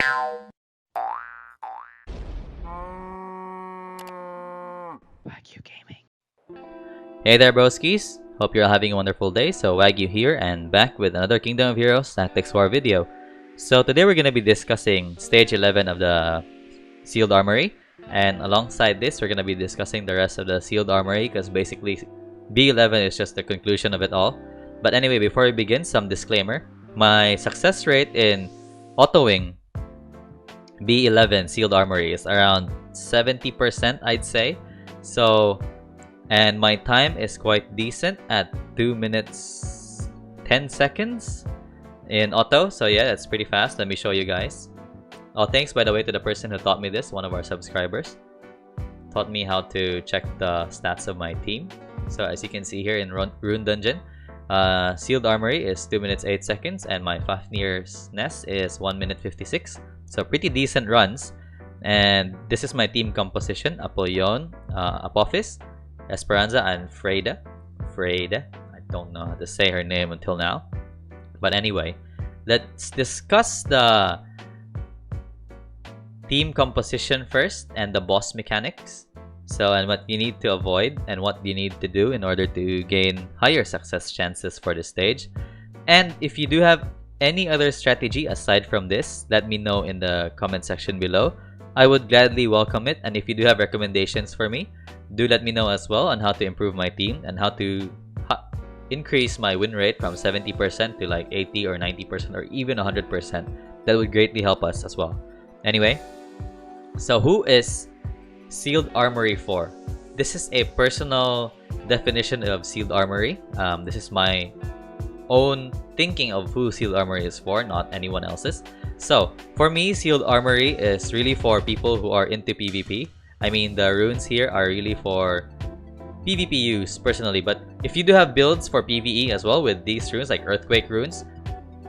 Wagyu Gaming. Hey there, broskies! Hope you're having a wonderful day. So Wagyu here and back with another Kingdom of Heroes Tactics War video. So today we're going to be discussing Stage 11 of the Sealed Armory. And alongside this, we're going to be discussing the rest of the Sealed Armory because basically B11 is just the conclusion of it all. But anyway, before we begin, some disclaimer. My success rate in autoing B11 Sealed Armory is around 70%, I'd say. So, and my time is quite decent at 2 minutes 10 seconds in auto. So yeah, that's pretty fast. Let me show you guys. Oh, thanks by the way to the person who taught me this, one of our subscribers. Taught me how to check the stats of my team. So as you can see here in Rune Dungeon, Sealed Armory is 2 minutes 8 seconds and my Fafnir's Nest is 1 minute 56. So pretty decent runs. And this is my team composition: Apollon, Apophis, Esperanza, and Freya. I don't know how to say her name until now. But anyway, let's discuss the team composition first and the boss mechanics. So, and what you need to avoid and what you need to do in order to gain higher success chances for the stage. And if you do have any other strategy aside from this, let me know in the comment section below. I would gladly welcome it. And if you do have recommendations for me, do let me know as well on how to improve my team and how to increase my win rate from 70% to like 80 or 90% or even 100%. That would greatly help us as well. Anyway, so who is Sealed Armory for? This is a personal definition of Sealed Armory. This is my own thinking of who Sealed Armory is for, not anyone else's. So for me, Sealed Armory is really for people who are into PvP. I mean, the runes here are really for PvP use personally, but if you do have builds for PvE as well with these runes like Earthquake runes,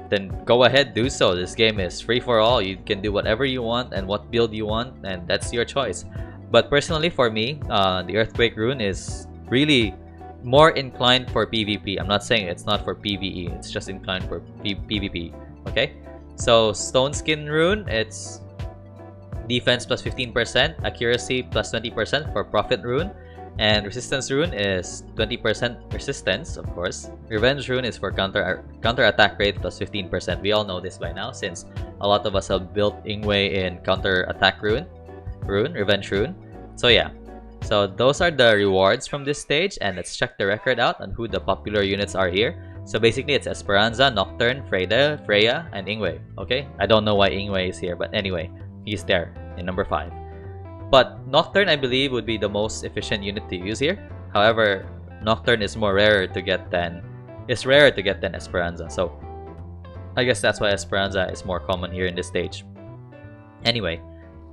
then go ahead, do so. This game is free for all. You can do whatever you want and what build you want, and that's your choice. But personally for me, the Earthquake rune is really more inclined for PvP. I'm not saying it's not for PvE, it's just inclined for PvP. Okay, so Stone Skin rune, it's defense plus 15%, accuracy plus 20% for Prophet rune, and Resistance rune is 20% resistance, of course. Revenge rune is for counter attack rate plus 15%. We all know this by now since a lot of us have built Ingwe in counter attack rune, Revenge rune. So yeah, so those are the rewards from this stage, and let's check the record out on who the popular units are here. So basically it's Esperanza, Nocturne, Freya, and Ingwe. Okay, I don't know why Ingwe is here, but anyway, he's there in number 5. But Nocturne, I believe, would be the most efficient unit to use here. However, Nocturne is rarer to get than Esperanza. So I guess that's why Esperanza is more common here in this stage. Anyway,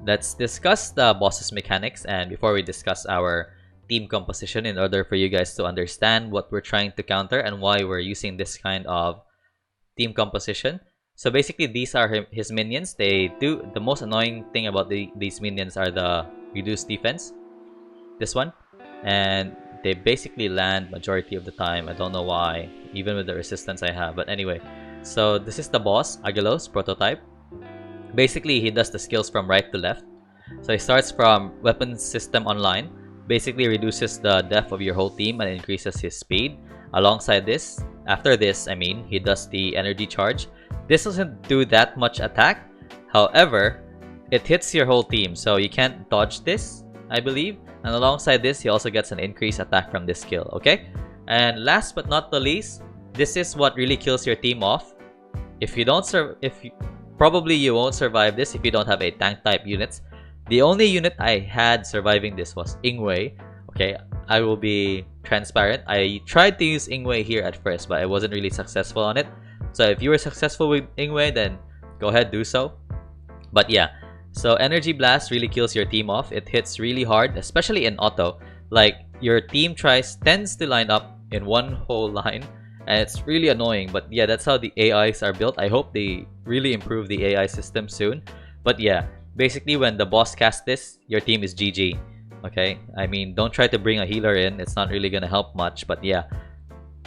let's discuss the boss's mechanics, and before we discuss our team composition in order for you guys to understand what we're trying to counter and why we're using this kind of team composition. So basically these are his minions. They do the most annoying thing about these minions are the reduced defense, this one, and they basically land majority of the time. I don't know why, even with the resistance I have, but anyway. So this is the boss, Agelos prototype. Basically he does the skills from right to left. So he starts from weapon system online, basically reduces the depth of your whole team and increases his speed. Alongside this, after this, I mean, he does the energy charge. This doesn't do that much attack, however, it hits your whole team, so you can't dodge this, I believe. And alongside this, he also gets an increased attack from this skill, okay? And last but not the least, this is what really kills your team off. If you don't probably you won't survive this if you don't have a tank type units. The only unit I had surviving this was Ingwe. Okay, I will be transparent. I tried to use Ingwe here at first, but I wasn't really successful on it. So if you were successful with Ingwe, then go ahead, do so. But yeah, so Energy Blast really kills your team off. It hits really hard, especially in auto. Like, your team tends to line up in one whole line, and it's really annoying. But yeah, that's how the AIs are built. I hope they really improve the AI system soon. But yeah, basically when the boss casts this, your team is GG. Okay, I mean, don't try to bring a healer in. It's not really gonna help much. But yeah,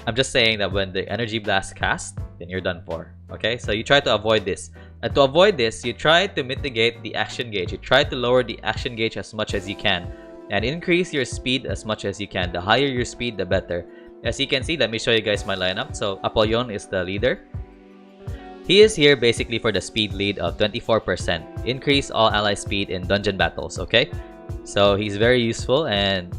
I'm just saying that when the Energy Blast casts, then you're done for. Okay, so you try to avoid this. to avoid this, you try to mitigate the action gauge. You try to lower the action gauge as much as you can and increase your speed as much as you can. The higher your speed, the better. As you can see, let me show you guys my lineup. So Apollon is the leader. He is here basically for the speed lead of 24%. Increase all ally speed in dungeon battles, okay? So he's very useful, and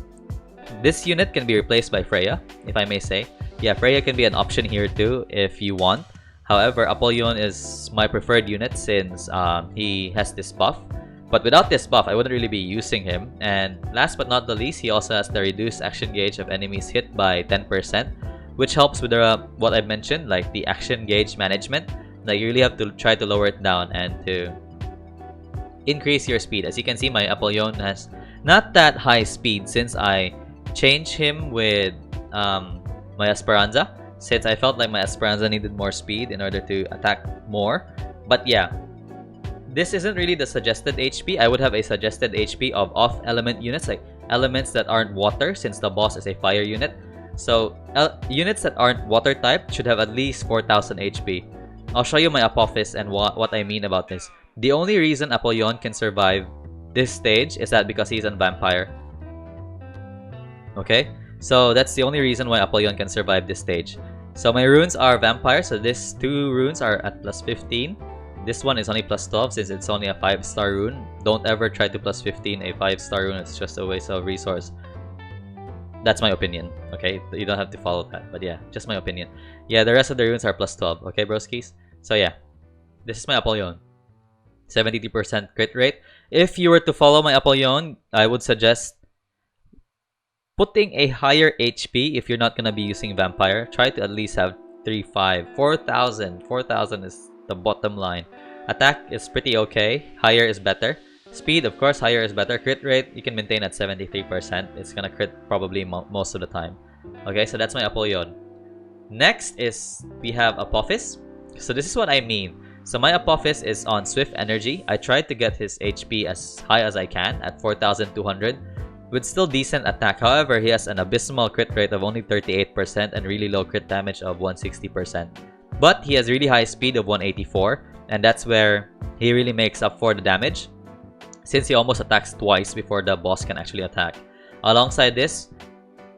this unit can be replaced by Freya, if I may say. Yeah, Freya can be an option here too if you want. However, Apollon is my preferred unit since he has this buff. But without this buff, I wouldn't really be using him. And last but not the least, he also has the reduced action gauge of enemies hit by 10%, which helps with what I mentioned, like the action gauge management. Like you really have to try to lower it down and to increase your speed. As you can see, my Apollon has not that high speed since I changed him with my Esperanza, since I felt like my Esperanza needed more speed in order to attack more. But yeah, this isn't really the suggested HP. I would have a suggested HP of off-element units, like elements that aren't water, since the boss is a fire unit. So units that aren't water type should have at least 4,000 HP. I'll show you my Apophis and what I mean about this. The only reason Apollon can survive this stage is that because he's a vampire. Okay? So that's the only reason why Apollon can survive this stage. So my runes are vampire, so these two runes are at plus 15. This one is only plus 12 since it's only a 5-star rune. Don't ever try to plus 15 a 5-star rune, it's just a waste of resource. That's my opinion, okay? You don't have to follow that, but yeah, just my opinion. Yeah, the rest of the runes are plus 12, okay, broskies? So yeah, this is my Apollon. 72% crit rate. If you were to follow my Apollon, I would suggest putting a higher HP if you're not going to be using Vampire. Try to at least have 3,500. 4,000. 4,000 is the bottom line. Attack is pretty okay. Higher is better. Speed, of course, higher is better. Crit rate, you can maintain at 73%. It's going to crit probably most of the time. Okay, so that's my Apollon. Next is we have Apophis. So this is what I mean. So my Apophis is on Swift Energy. I tried to get his HP as high as I can at 4,200 with still decent attack. However, he has an abysmal crit rate of only 38% and really low crit damage of 160%. But he has really high speed of 184, and that's where he really makes up for the damage, since he almost attacks twice before the boss can actually attack. Alongside this,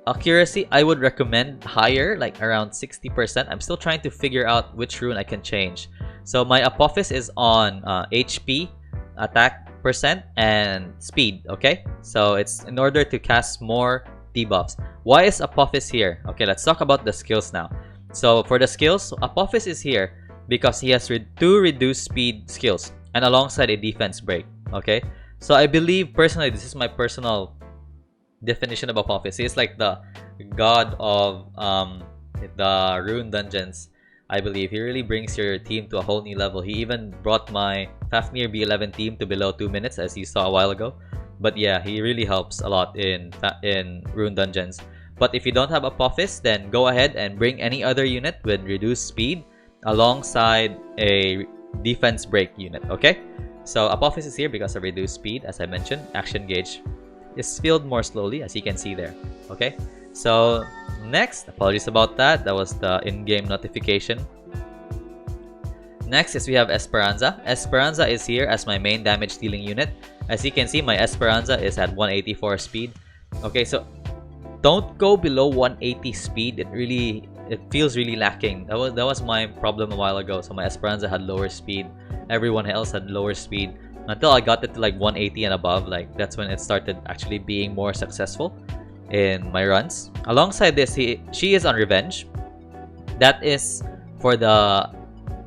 accuracy, I would recommend higher, like around 60%. I'm still trying to figure out which rune I can change. So my Apophis is on HP, attack percent, and speed, okay? So it's in order to cast more debuffs. Why is Apophis here? Okay, let's talk about the skills now. So for the skills, Apophis is here because he has two reduced speed skills and alongside a defense break, okay? So I believe personally, this is my personal definition of Apophis. He is like the god of the rune dungeons. I believe he really brings your team to a whole new level. He even brought my Fafnir B11 team to below 2 minutes, as you saw a while ago. But yeah, he really helps a lot in rune dungeons. But if you don't have Apophis, then go ahead and bring any other unit with reduced speed alongside a defense break unit, okay? So Apophis is here because of reduced speed, as I mentioned. Action gauge is filled more slowly, as you can see there, okay? So next, apologies about that, that was the in-game notification. Next is we have Esperanza. Esperanza is here as my main damage dealing unit. As you can see, my Esperanza is at 184 speed. Okay, so don't go below 180 speed. It feels really lacking. That was my problem a while ago. So my Esperanza had lower speed. Everyone else had lower speed. Until I got it to like 180 and above, like that's when it started actually being more successful in my runs. Alongside this, she is on Revenge. That is for the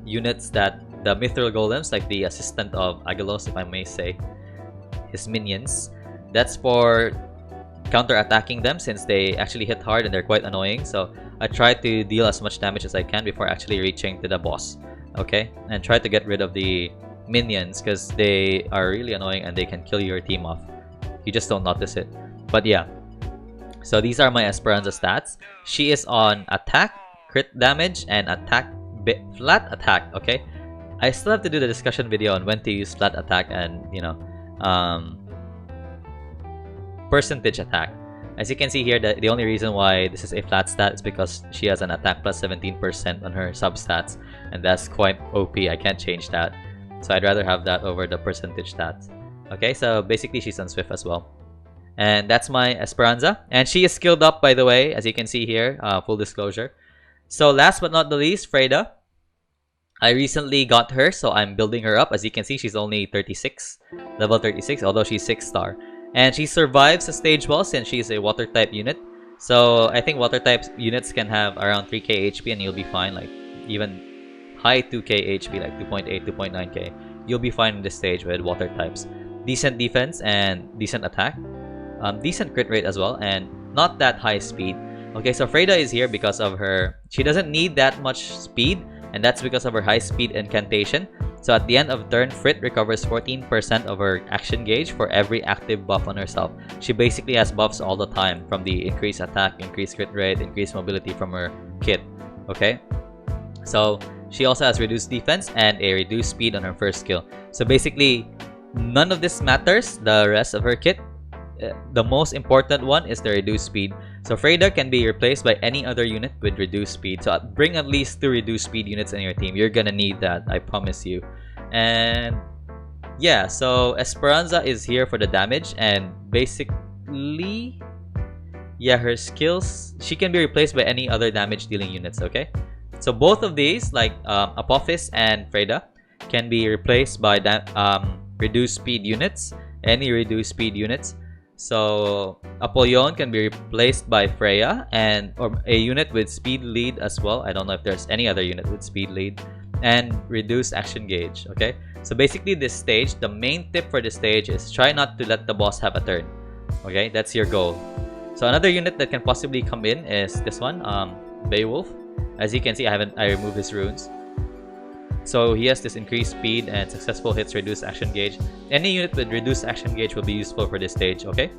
units that the Mithril Golems, like the assistant of Agalos, if I may say, his minions. That's for counter-attacking them since they actually hit hard and they're quite annoying. So I try to deal as much damage as I can before actually reaching to the boss. Okay? And try to get rid of the minions because they are really annoying and they can kill your team off. You just don't notice it. But yeah. So these are my Esperanza stats. She is on attack, crit damage, and attack, flat attack, okay? I still have to do the discussion video on when to use flat attack and, you know, percentage attack. As you can see here, the only reason why this is a flat stat is because she has an attack plus 17% on her substats, and that's quite OP. I can't change that. So I'd rather have that over the percentage stats. Okay, so basically she's on Swift as well. And that's my Esperanza. And she is skilled up, by the way, as you can see here, full disclosure. So last but not the least, Freya. I recently got her, so I'm building her up. As you can see, she's only 36, level 36, although she's 6-star. And she survives the stage well since she's a water type unit. So I think water type units can have around 3k HP and you'll be fine. Like even high 2k HP, like 2.8, 2.9k. You'll be fine in this stage with water types. Decent defense and decent attack. Decent crit rate as well, and not that high speed. Okay, so Freya is here because of her... She doesn't need that much speed, and that's because of her high speed incantation. So at the end of turn, Frit recovers 14% of her action gauge for every active buff on herself. She basically has buffs all the time, from the increased attack, increased crit rate, increased mobility from her kit. Okay, so she also has reduced defense and a reduced speed on her first skill. So basically, none of this matters, the rest of her kit. The most important one is the reduced speed. So Freya can be replaced by any other unit with reduced speed. So bring at least 2 reduced speed units in your team. You're gonna need that, I promise you. And yeah, so Esperanza is here for the damage, and basically, yeah, her skills, she can be replaced by any other damage dealing units. Okay, so both of these, like Apophis and Freya, can be replaced by reduced speed units, any reduced speed units. So Apollon can be replaced by Freya or a unit with speed lead as well. I don't know if there's any other unit with speed lead and reduced action gauge. Okay, so basically this stage, the main tip for this stage is try not to let the boss have a turn. Okay, that's your goal. So another unit that can possibly come in is this one, Beowulf. As you can see, I removed his runes. So he has this increased speed and successful hits reduce action gauge. Any unit with reduced action gauge will be useful for this stage, okay?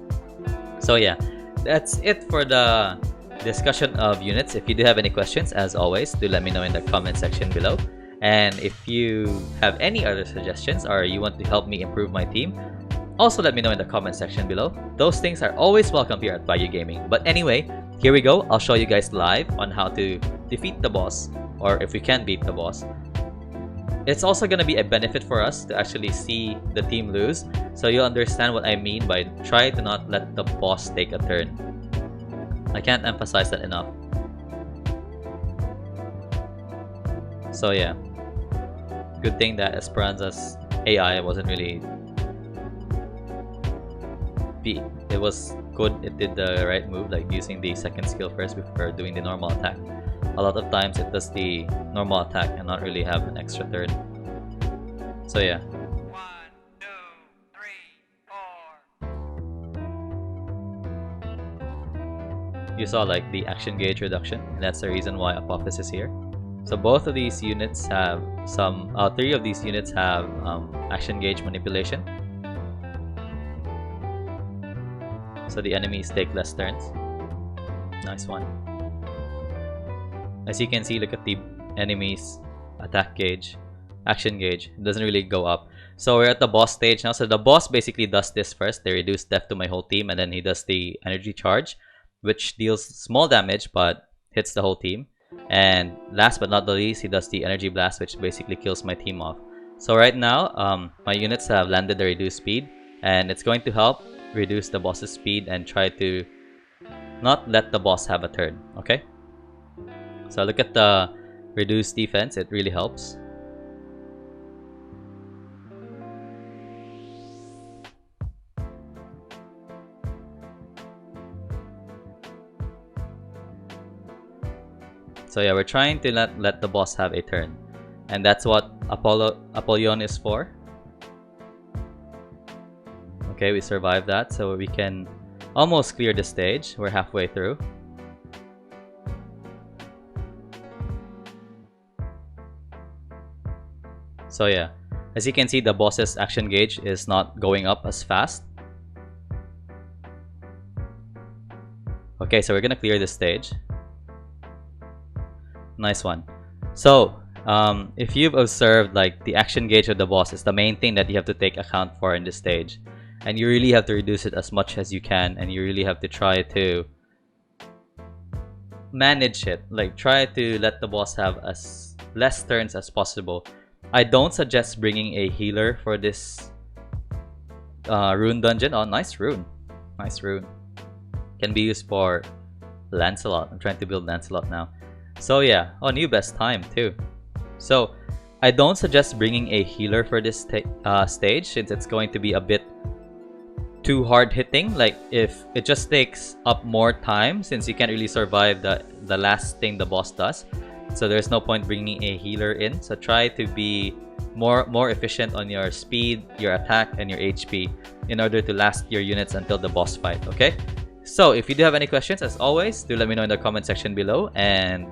So yeah, that's it for the discussion of units. If you do have any questions, as always, do let me know in the comment section below. And if you have any other suggestions or you want to help me improve my team, also let me know in the comment section below. Those things are always welcome here at Wagyu Gaming. But anyway, here we go. I'll show you guys live on how to defeat the boss, or if we can beat the boss. It's also going to be a benefit for us to actually see the team lose, so you'll understand what I mean by try to not let the boss take a turn. I can't emphasize that enough. So yeah, good thing that Esperanza's AI wasn't really beat. It was good, it did the right move, like using the second skill first before doing the normal attack. A lot of times it does the normal attack and not really have an extra turn. So yeah. 1, 2, 3, 4. You saw like the action gauge reduction, and that's the reason why Apophis is here. So both of these units have some, 3 of these units have action gauge manipulation. So the enemies take less turns. Nice one. As you can see, look at the enemy's attack gauge, action gauge. It doesn't really go up. So we're at the boss stage now. So the boss basically does this first. They reduce death to my whole team, and then he does the energy charge, which deals small damage but hits the whole team. And last but not the least, he does the energy blast, which basically kills my team off. So right now, my units have landed the reduced speed, and it's going to help reduce the boss's speed and try to not let the boss have a turn. Okay? So look at the reduced defense, it really helps. So yeah, we're trying to not let the boss have a turn. And that's what Apollon is for. Okay, we survived that, so we can almost clear the stage. We're halfway through. So yeah, as you can see, the boss's action gauge is not going up as fast. Okay, so we're gonna clear this stage. Nice one. So, if you've observed, like, the action gauge of the boss is the main thing that you have to take account for in this stage. And you really have to reduce it as much as you can, and you really have to try to manage it. Like, try to let the boss have as less turns as possible. I don't suggest bringing a healer for this rune dungeon. Oh, nice rune. Nice rune. Can be used for Lancelot. I'm trying to build Lancelot now. So yeah. Oh, new best time too. So I don't suggest bringing a healer for this stage, since it's going to be a bit too hard hitting. Like, if it just takes up more time, since you can't really survive the last thing the boss does. So there's no point bringing a healer in. So try to be more efficient on your speed, your attack, and your HP in order to last your units until the boss fight, okay? So if you do have any questions, as always, do let me know in the comment section below. And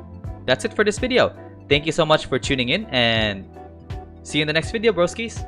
that's it for this video. Thank you so much for tuning in, and see you in the next video, broskies.